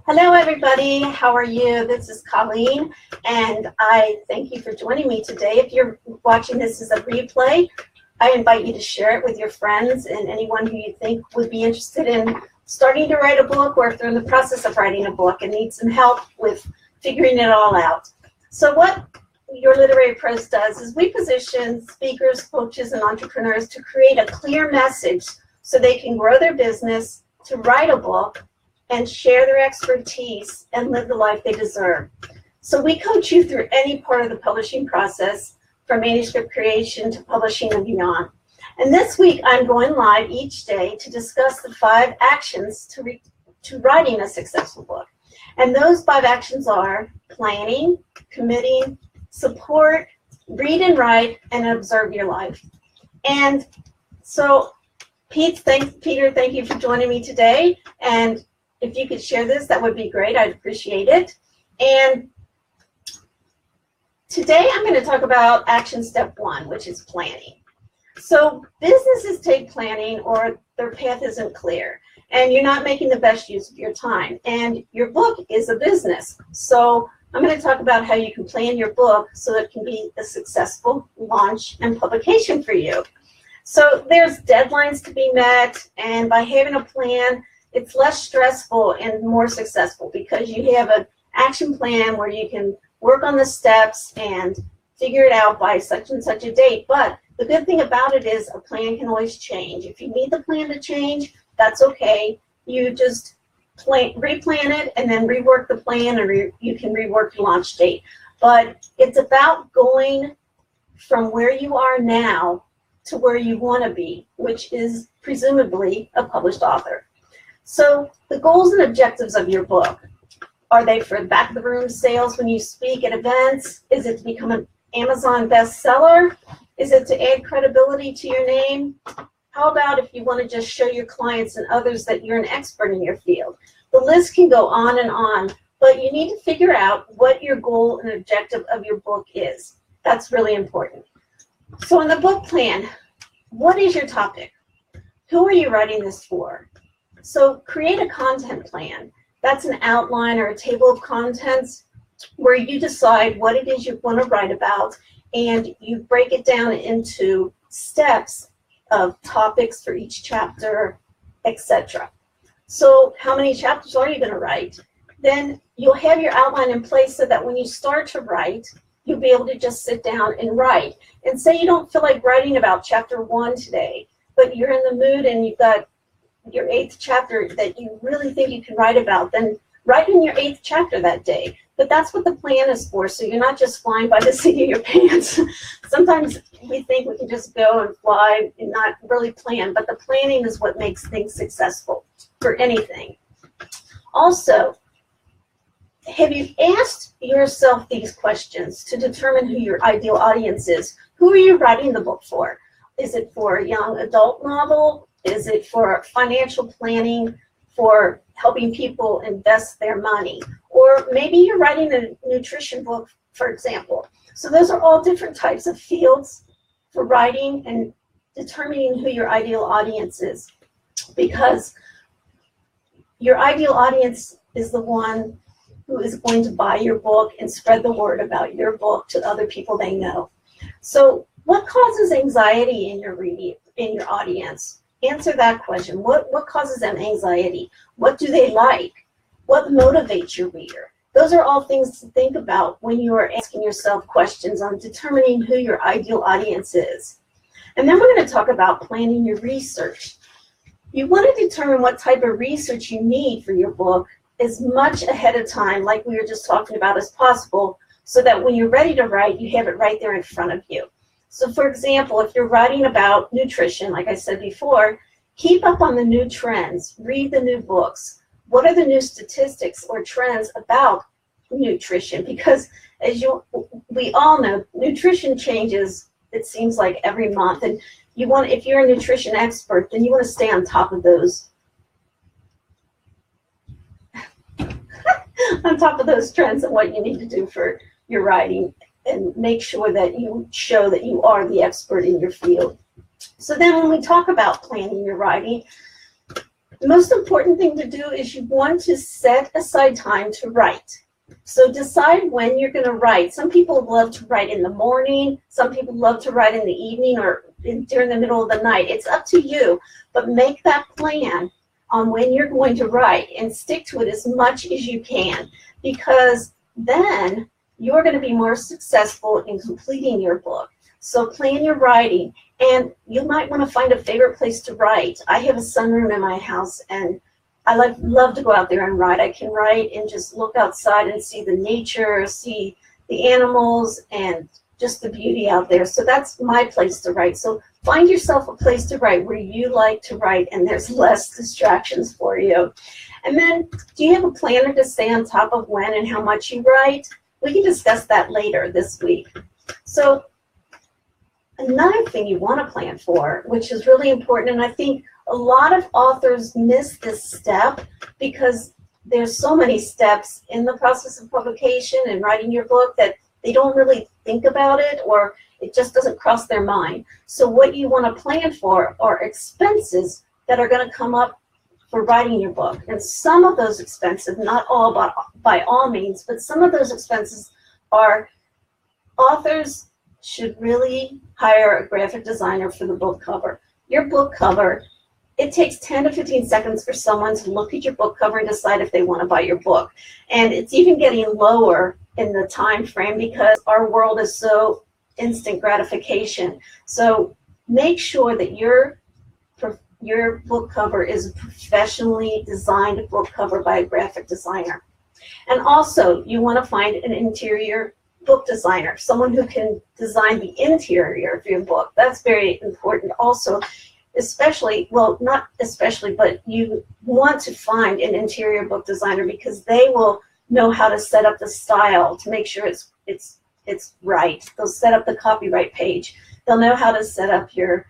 Hello, everybody. How are you? This is Colleen, and I thank you for joining me today. If you're watching this as a replay, I invite you to share it with your friends and anyone who you think would be interested in starting to write a book, or if they're in the process of writing a book and need some help with figuring it all out. So what Your Literary Prose does is we position speakers, coaches, and entrepreneurs to create a clear message so they can grow their business, to write a book, and share their expertise and live the life they deserve. So we coach you through any part of the publishing process, from manuscript creation to publishing and beyond. And this week I'm going live each day to discuss the 5 actions to writing a successful book. And those 5 actions are planning, committing, support, read and write, and observe your life. And so Peter, thank you for joining me today. And if you could share this, that would be great. I'd appreciate it. And today I'm going to talk about action step 1, which is planning. So businesses take planning, or their path isn't clear, and you're not making the best use of your time. And your book is a business. So I'm going to talk about how you can plan your book so it can be a successful launch and publication for you. So there's deadlines to be met, and by having a plan, it's less stressful and more successful because you have an action plan where you can work on the steps and figure it out by such and such a date. But the good thing about it is a plan can always change. If you need the plan to change, that's okay. You just replan it and then rework the plan, and you can rework the launch date. But it's about going from where you are now to where you want to be, which is presumably a published author. So the goals and objectives of your book, are they for back of the room sales when you speak at events? Is it to become an Amazon bestseller? Is it to add credibility to your name? How about if you want to just show your clients and others that you're an expert in your field? The list can go on and on, but you need to figure out what your goal and objective of your book is. That's really important. So in the book plan, what is your topic? Who are you writing this for? So create a content plan. That's an outline or a table of contents where you decide what it is you want to write about, and you break it down into steps of topics for each chapter, etc. So how many chapters are you going to write? Then you'll have your outline in place so that when you start to write, you'll be able to just sit down and write. And say you don't feel like writing about chapter 1 today, but you're in the mood and you've got your 8th chapter that you really think you can write about, then write in your 8th chapter that day. But that's what the plan is for, so you're not just flying by the seat of your pants. Sometimes we think we can just go and fly and not really plan, but the planning is what makes things successful for anything. Also, have you asked yourself these questions to determine who your ideal audience is? Who are you writing the book for? Is it for a young adult novel? Is it for financial planning, for helping people invest their money? Or maybe you're writing a nutrition book, for example. So those are all different types of fields for writing and determining who your ideal audience is, because your ideal audience is the one who is going to buy your book and spread the word about your book to other people they know. So what causes anxiety in your audience? Answer that question. What causes them anxiety? What do they like? What motivates your reader? Those are all things to think about when you are asking yourself questions on determining who your ideal audience is. And then we're going to talk about planning your research. You want to determine what type of research you need for your book as much ahead of time, like we were just talking about, as possible, so that when you're ready to write, you have it right there in front of you. So for example, if you're writing about nutrition, like I said before, keep up on the new trends, read the new books. What are the new statistics or trends about nutrition? Because as we all know, nutrition changes, it seems like, every month. And if you're a nutrition expert, then you want to stay on top of those on top of those trends and what you need to do for your writing, and make sure that you show that you are the expert in your field. So then when we talk about planning your writing, The most important thing to do is you want to set aside time to write. So decide when you're going to write. Some people love to write in the morning. Some people love to write in the evening or during the middle of the night. It's up to you, but make that plan on when you're going to write and stick to it as much as you can, because then you're going to be more successful in completing your book. So plan your writing, and you might want to find a favorite place to write. I have a sunroom in my house, and I love to go out there and write. I can write and just look outside and see the nature, see the animals, and just the beauty out there. So that's my place to write. So find yourself a place to write where you like to write and there's less distractions for you. And then, do you have a planner to stay on top of when and how much you write? We can discuss that later this week. So another thing you want to plan for, which is really important, and I think a lot of authors miss this step because there's so many steps in the process of publication and writing your book that they don't really think about it, or it just doesn't cross their mind. So what you want to plan for are expenses that are going to come up for writing your book. And some of those expenses, not all by all means, but some of those expenses are authors should really hire a graphic designer for the book cover. Your book cover, it takes 10 to 15 seconds for someone to look at your book cover and decide if they want to buy your book. And it's even getting lower in the time frame because our world is so instant gratification. So make sure that your book cover is a professionally designed book cover by a graphic designer. And also, you want to find an interior book designer, someone who can design the interior of your book. That's very important also. Especially, well, not especially, but you want to find an interior book designer because they will know how to set up the style to make sure it's right. They'll set up the copyright page. They'll know how to set up your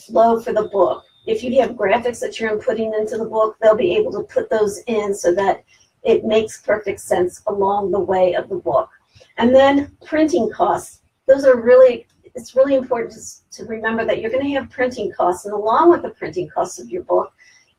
flow for the book. If you have graphics that you're inputting into the book, they'll be able to put those in so that it makes perfect sense along the way of the book. And then printing costs. Those are really, it's really important to remember that you're going to have printing costs, and along with the printing costs of your book,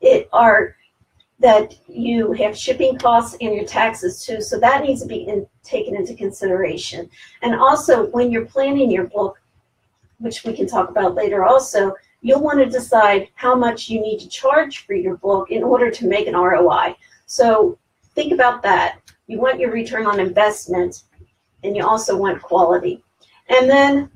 that you have shipping costs and your taxes too, so that needs to be taken into consideration. And also, when you're planning your book, which we can talk about later also, you'll want to decide how much you need to charge for your book in order to make an ROI. So think about that. You want your return on investment, and you also want quality. And then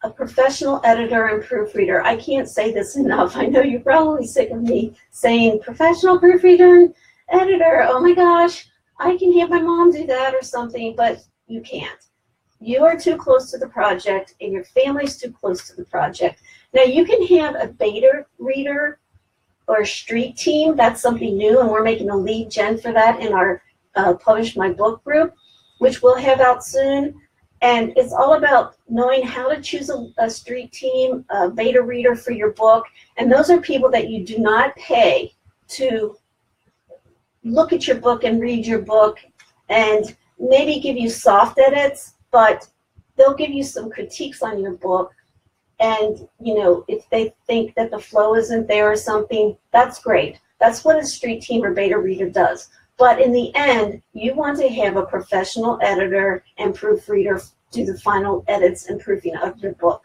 a professional editor and proofreader. I can't say this enough. I know you're probably sick of me saying professional proofreader and editor. Oh my gosh, I can have my mom do that or something, but you can't. You are too close to the project and your family's too close to the project. Now you can have a beta reader or a street team. That's something new, and we're making a lead gen for that in our Publish My Book group, which we'll have out soon. And it's all about knowing how to choose a street team, a beta reader for your book. And those are people that you do not pay to look at your book and read your book and maybe give you soft edits, but they'll give you some critiques on your book. And, you know, if they think that the flow isn't there or something, that's great. That's what a street team or beta reader does. But in the end, you want to have a professional editor and proofreader do the final edits and proofing of your book.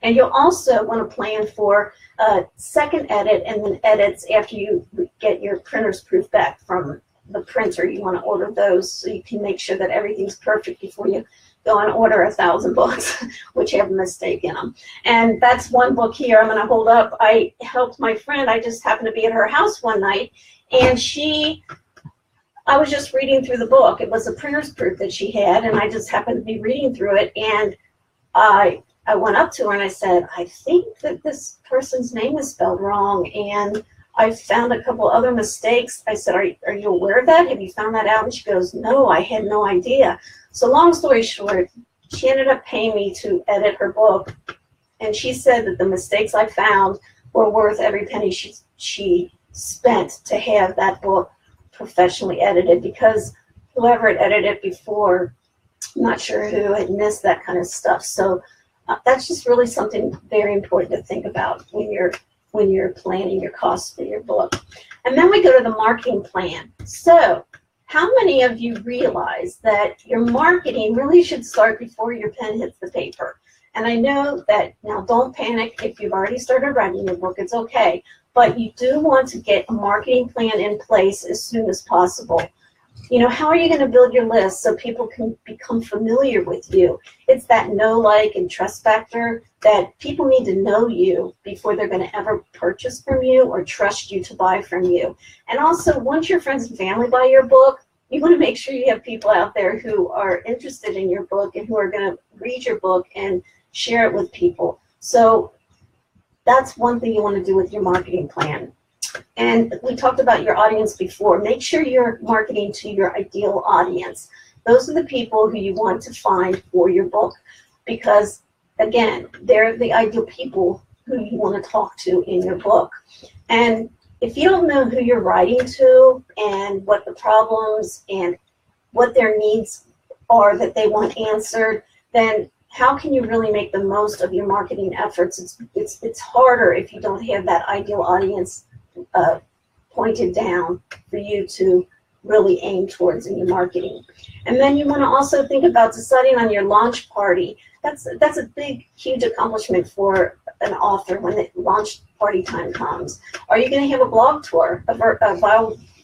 And you'll also want to plan for a second edit and then edits after you get your printer's proof back from the printer. You want to order those so you can make sure that everything's perfect before you go and order 1,000 books, which have a mistake in them. And that's one book here I'm going to hold up. I helped my friend. I just happened to be at her house one night, and I was just reading through the book. It was a printer's proof that she had, and I just happened to be reading through it, and I went up to her and I said, I think that this person's name is spelled wrong, and I found a couple other mistakes. I said, are you aware of that? Have you found that out? And she goes, no, I had no idea. So long story short, she ended up paying me to edit her book, and she said that the mistakes I found were worth every penny she spent to have that book professionally edited, because whoever had edited it before, I'm not sure who, had missed that kind of stuff. So that's just really something very important to think about when you're when you're planning your costs for your book. And then we go to the marketing plan. So how many of you realize that your marketing really should start before your pen hits the paper? And I know that, now don't panic if you've already started writing your book, it's okay. But you do want to get a marketing plan in place as soon as possible. You know, how are you going to build your list so people can become familiar with you? It's that know, like, and trust factor that people need to know you before they're going to ever purchase from you or trust you to buy from you. And also, once your friends and family buy your book, you want to make sure you have people out there who are interested in your book and who are going to read your book and share it with people. So that's one thing you want to do with your marketing plan. And we talked about your audience before. Make sure you're marketing to your ideal audience. Those are the people who you want to find for your book because, again, they're the ideal people who you want to talk to in your book. And if you don't know who you're writing to and what the problems and what their needs are that they want answered, then how can you really make the most of your marketing efforts? It's harder if you don't have that ideal audience pointed down for you to really aim towards in your marketing. And then you want to also think about deciding on your launch party. That's a big, huge accomplishment for an author when the launch party time comes. Are you going to have a blog tour, a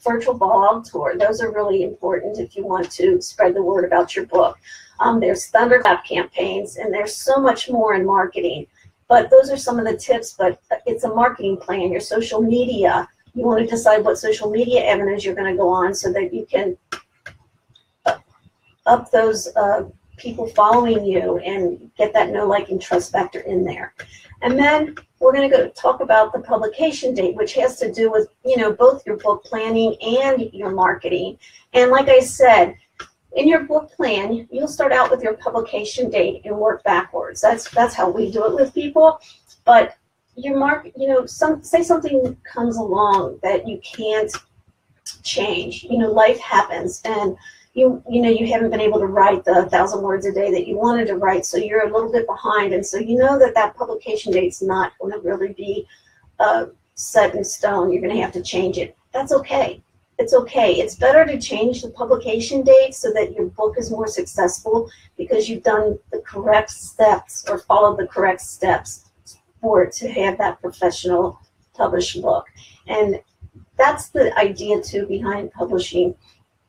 virtual blog tour? Those are really important if you want to spread the word about your book. There's thunderclap campaigns, and there's so much more in marketing. But those are some of the tips, but it's a marketing plan. Your social media, you want to decide what social media avenues you're going to go on so that you can up those people following you and get that know, like, and trust factor in there. And then we're going to go talk about the publication date, which has to do with, you know, both your book planning and your marketing. And like I said, in your book plan, you'll start out with your publication date and work backwards. That's how we do it with people. But your say something comes along that you can't change. You know, life happens, and you haven't been able to write the 1,000 words a day that you wanted to write, so you're a little bit behind, and so you know that publication date's not going to really be set in stone. You're going to have to change it. That's okay. It's okay. It's better to change the publication date so that your book is more successful because you've done the correct steps or followed the correct steps for it to have that professional published book. And that's the idea too behind publishing.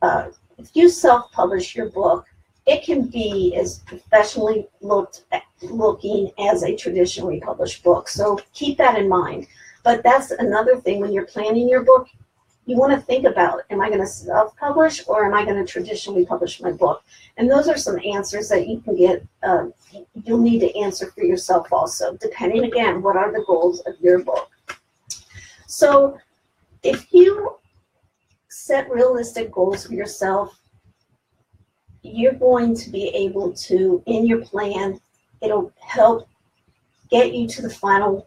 If you self-publish your book, it can be as professionally looking as a traditionally published book. So keep that in mind. But that's another thing when you're planning your book. You want to think about, am I going to self-publish or am I going to traditionally publish my book? And those are some answers that you can get, you'll need to answer for yourself also, depending, again, what are the goals of your book. So if you set realistic goals for yourself, you're going to be able to, in your plan, it'll help get you to the final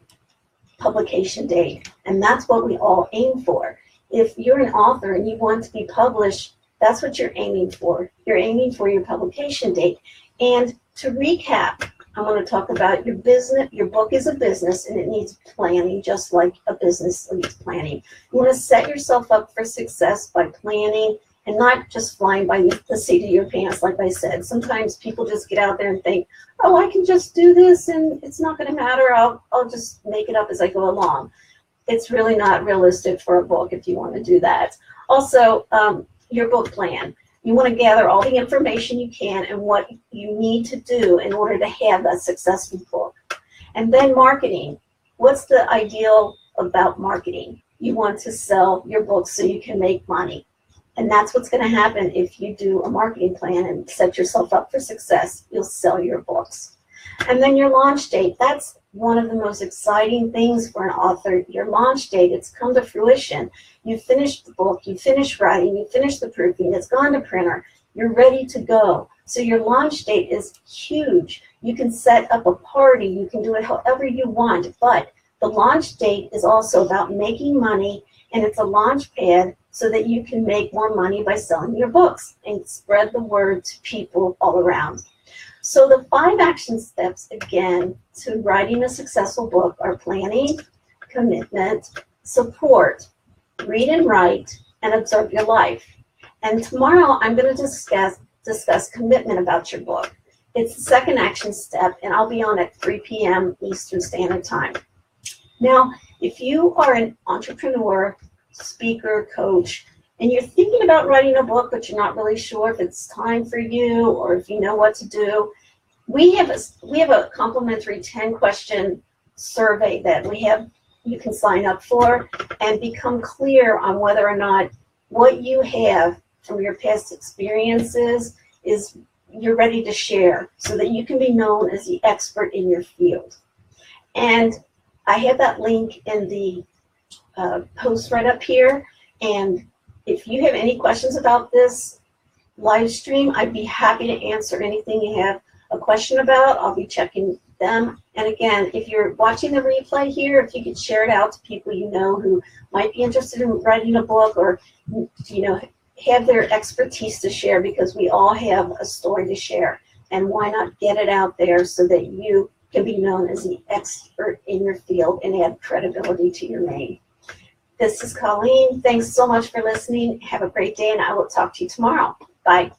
publication date. And that's what we all aim for. If you're an author and you want to be published, that's what you're aiming for. You're aiming for your publication date. And to recap, I want to talk about your business. Your book is a business and it needs planning just like a business needs planning. You want to set yourself up for success by planning and not just flying by the seat of your pants, like I said. Sometimes people just get out there and think, oh, I can just do this and it's not going to matter. I'll just make it up as I go along. It's really not realistic for a book if you want to do that. Also, your book plan. You want to gather all the information you can and what you need to do in order to have that successful book. And then marketing. What's the ideal about marketing? You want to sell your book so you can make money. And that's what's going to happen if you do a marketing plan and set yourself up for success. You'll sell your books. And then your launch date. That's one of the most exciting things for an author. Your launch date, it's come to fruition. You finished the book, you finished writing, you finished the proofing, it's gone to printer, you're ready to go. So your launch date is huge. You can set up a party, you can do it however you want, but the launch date is also about making money, and it's a launch pad so that you can make more money by selling your books and spread the word to people all around. So the 5 action steps, again, to writing a successful book are planning, commitment, support, read and write, and observe your life. And tomorrow I'm going to discuss commitment about your book. It's the second action step, and I'll be on at 3 p.m. Eastern Standard Time. Now, if you are an entrepreneur, speaker, coach, and you're thinking about writing a book, but you're not really sure if it's time for you or if you know what to do, we have a complimentary 10-question survey that you can sign up for and become clear on whether or not what you have from your past experiences is you're ready to share so that you can be known as the expert in your field. And I have that link in the post right up here. And if you have any questions about this live stream, I'd be happy to answer anything you have a question about. I'll be checking them. And again, if you're watching the replay here, if you could share it out to people you know who might be interested in writing a book or, you know, have their expertise to share, because we all have a story to share. And why not get it out there so that you can be known as the expert in your field and add credibility to your name. This is Colleen. Thanks so much for listening. Have a great day, and I will talk to you tomorrow. Bye.